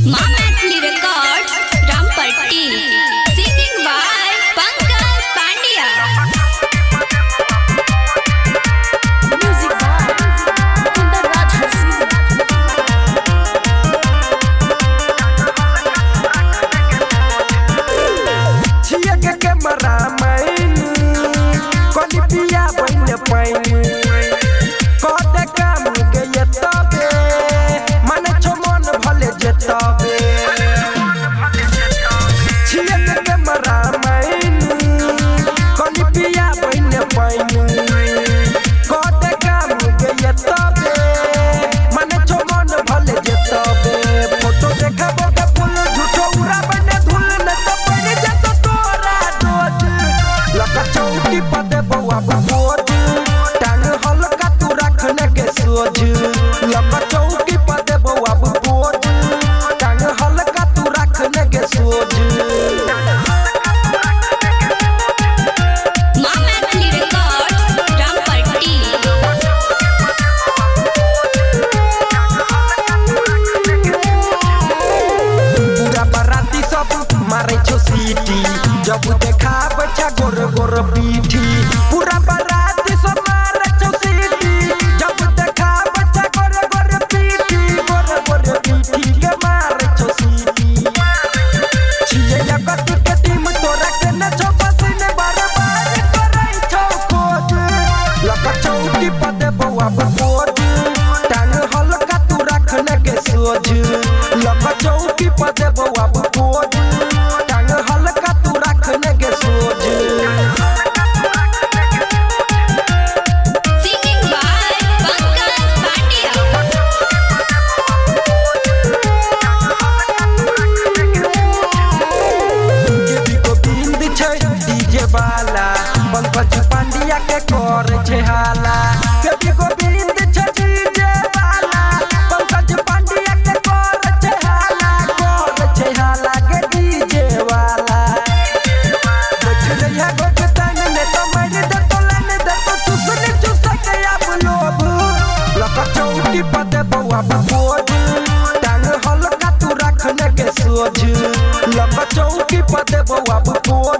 Mamatli Records, Rampatti. Singing by Pankaj Pandya. Music by Kundar Raj Harsina. छिया के camera man कोनी पिया बन पैन कोटे काम के ये तबे मन छो मन भले जतबे छिया के कैमरा मैन कोनी पिया बन पैन कोटे काम के ये तबे मन छो मन भले जतबे फोटो देखबो के फूल झूठो उड़ा बने धुल न तो बन जतो तोरा दोज लका चौकी पदे बउआ बोझ टांग हल्का तू रखने के सोझ लका चौकी पदे बउआ बोझ टांग हल्का तू रखने के सोझ Mamatli Records, Rampatti. पूरा बराती सब मारे छो सीटी जब देखा बच्चा गोर गोर पीठी पूरा बराती सब मारे छो सीटी जब देखा बच्चा गोर गोर पीठी के मारे छो सीटी छिए जगत के टीम तोरा के न छो पसीने बार बार करे छो खोज लका चौकी पदे बउआ बोझ टांग हल्का तू रखने के सोझ लका चौकी पदे बउआ बोझ टांग हल्का तू रखने के सोझ Singing by Pankaj Pandya. देवी गोविंद छै डीजे वाला पंकज पांड्या के कर छै हाला देवी गोविंद छै डीजे वाला पंकज पांड्या के कर छै हाला के डीजे वाला बैठ रहिया गोगतन ने तो मर दे तो लन दे तो चुसन चुस के अब लोभ लका चौकी पदे बउआ बोझ टांग हल्का तू रखने के सोझ लका चौकी पदे बउआ बोझ